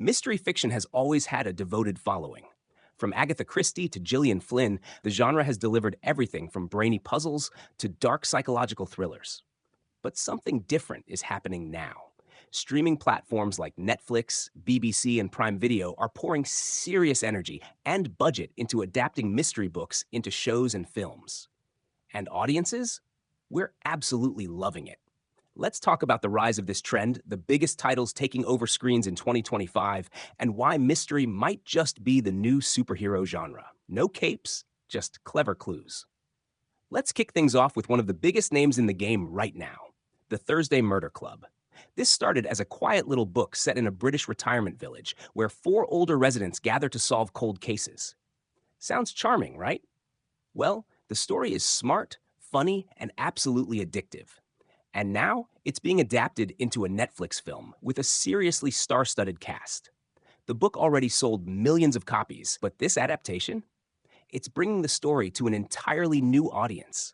Mystery fiction has always had a devoted following. From Agatha Christie to Gillian Flynn, the genre has delivered everything from brainy puzzles to dark psychological thrillers. But something different is happening now. Streaming platforms like Netflix, BBC, and Prime Video are pouring serious energy and budget into adapting mystery books into shows and films. And audiences? We're absolutely loving it. Let's talk about the rise of this trend, the biggest titles taking over screens in 2025, and why mystery might just be the new superhero genre. No capes, just clever clues. Let's kick things off with one of the biggest names in the game right now, the Thursday Murder Club. This started as a quiet little book set in a British retirement village where four older residents gather to solve cold cases. Sounds charming, right? Well, the story is smart, funny, and absolutely addictive. And now it's being adapted into a Netflix film with a seriously star-studded cast. The book already sold millions of copies, but this adaptation? It's bringing the story to an entirely new audience.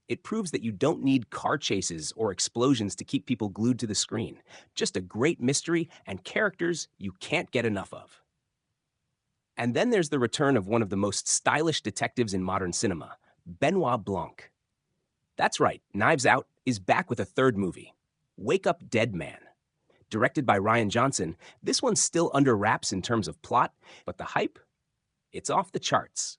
It proves that you don't need car chases or explosions to keep people glued to the screen, just a great mystery and characters you can't get enough of. And then there's the return of one of the most stylish detectives in modern cinema, Benoit Blanc. That's right, Knives Out is back with a third movie, Wake Up Dead Man. Directed by Rian Johnson, this one's still under wraps in terms of plot, but the hype? It's off the charts.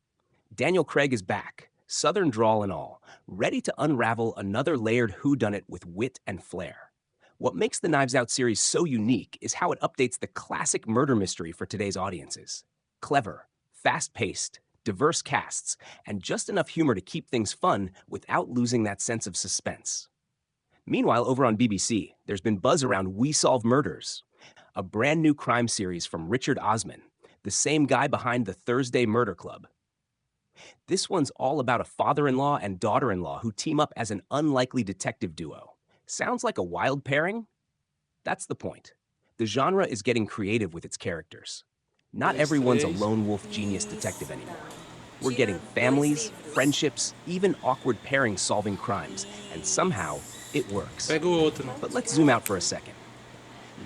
Daniel Craig is back, Southern drawl and all, ready to unravel another layered whodunit with wit and flair. What makes the Knives Out series so unique is how it updates the classic murder mystery for today's audiences. Clever, fast-paced, diverse casts, and just enough humor to keep things fun without losing that sense of suspense. Meanwhile, over on BBC, there's been buzz around We Solve Murders, a brand new crime series from Richard Osman, the same guy behind the Thursday Murder Club. This one's all about a father-in-law and daughter-in-law who team up as an unlikely detective duo. Sounds like a wild pairing? That's the point. The genre is getting creative with its characters. Not everyone's a lone wolf genius detective anymore. We're getting families, friendships, even awkward pairings solving crimes, and somehow it works. But let's zoom out for a second.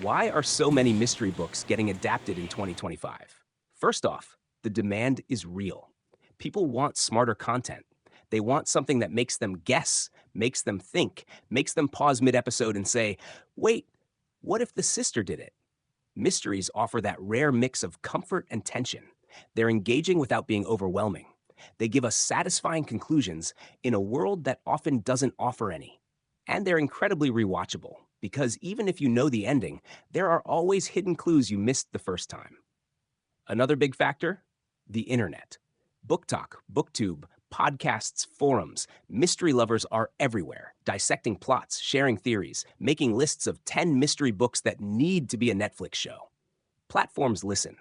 Why are so many mystery books getting adapted in 2025? First off, the demand is real. People want smarter content. They want something that makes them guess, makes them think, makes them pause mid-episode and say, wait, what if the sister did it? Mysteries offer that rare mix of comfort and tension. They're engaging without being overwhelming. They give us satisfying conclusions in a world that often doesn't offer any. And they're incredibly rewatchable, because even if you know the ending, there are always hidden clues you missed the first time. Another big factor? The internet. Book Talk, BookTube, podcasts, forums, mystery lovers are everywhere, dissecting plots, sharing theories, making lists of 10 mystery books that need to be a Netflix show. Platforms listen.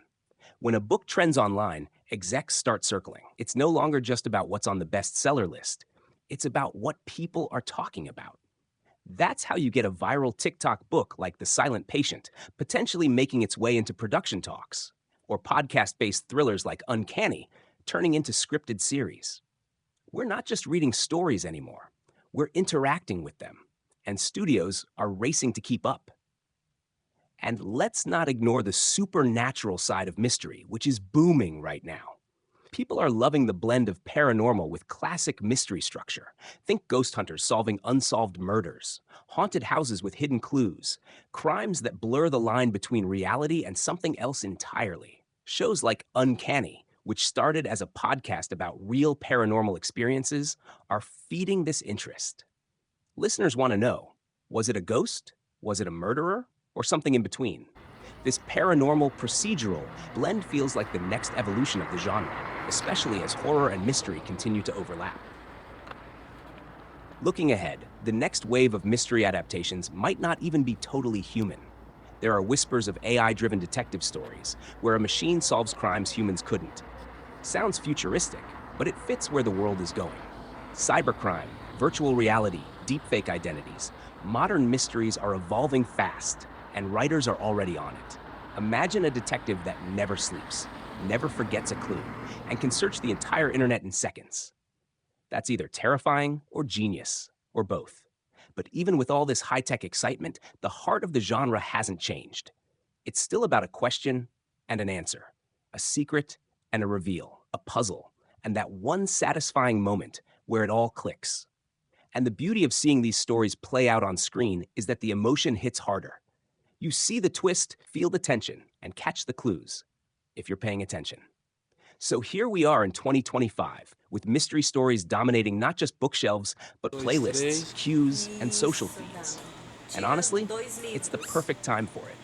When a book trends online, execs start circling. It's no longer just about what's on the bestseller list. It's about what people are talking about. That's how you get a viral TikTok book like The Silent Patient, potentially making its way into production talks, or podcast-based thrillers like Uncanny, turning into scripted series. We're not just reading stories anymore. We're interacting with them, and studios are racing to keep up. And let's not ignore the supernatural side of mystery, which is booming right now. People are loving the blend of paranormal with classic mystery structure. Think ghost hunters solving unsolved murders, haunted houses with hidden clues, crimes that blur the line between reality and something else entirely. Shows like Uncanny, which started as a podcast about real paranormal experiences, are feeding this interest. Listeners want to know, was it a ghost? Was it a murderer? Or something in between? This paranormal procedural blend feels like the next evolution of the genre, especially as horror and mystery continue to overlap. Looking ahead, the next wave of mystery adaptations might not even be totally human. There are whispers of AI-driven detective stories, where a machine solves crimes humans couldn't. Sounds futuristic, but it fits where the world is going. Cybercrime, virtual reality, deepfake identities. Modern mysteries are evolving fast, and writers are already on it. Imagine a detective that never sleeps, never forgets a clue, and can search the entire internet in seconds. That's either terrifying or genius, or both. But even with all this high-tech excitement, the heart of the genre hasn't changed. It's still about a question and an answer, a secret and a reveal, a puzzle, and that one satisfying moment where it all clicks. And the beauty of seeing these stories play out on screen is that the emotion hits harder. You see the twist, feel the tension, and catch the clues, if you're paying attention. So here we are in 2025, with mystery stories dominating not just bookshelves, but Dois, playlists, três. queues, and social Isso, feeds. Dani. And Tira honestly, dois it's the livros. perfect time for it.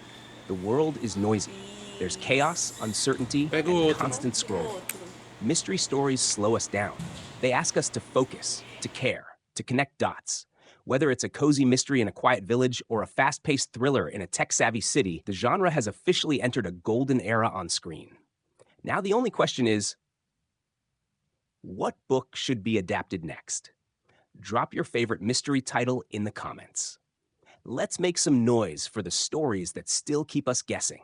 The world is noisy. There's chaos, uncertainty, Pega o and outro. constant O scrolling. outro. Mystery stories slow us down. They ask us to focus, to care, to connect dots. Whether it's a cozy mystery in a quiet village or a fast paced thriller in a tech savvy city, the genre has officially entered a golden era on screen. Now, the only question is, what book should be adapted next? Drop your favorite mystery title in the comments. Let's make some noise for the stories that still keep us guessing.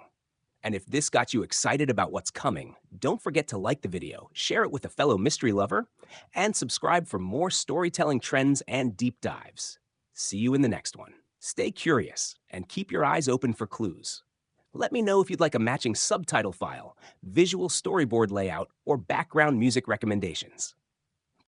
And if this got you excited about what's coming, don't forget to like the video, share it with a fellow mystery lover, and subscribe for more storytelling trends and deep dives. See you in the next one. Stay curious and keep your eyes open for clues. Let me know if you'd like a matching subtitle file, visual storyboard layout, or background music recommendations.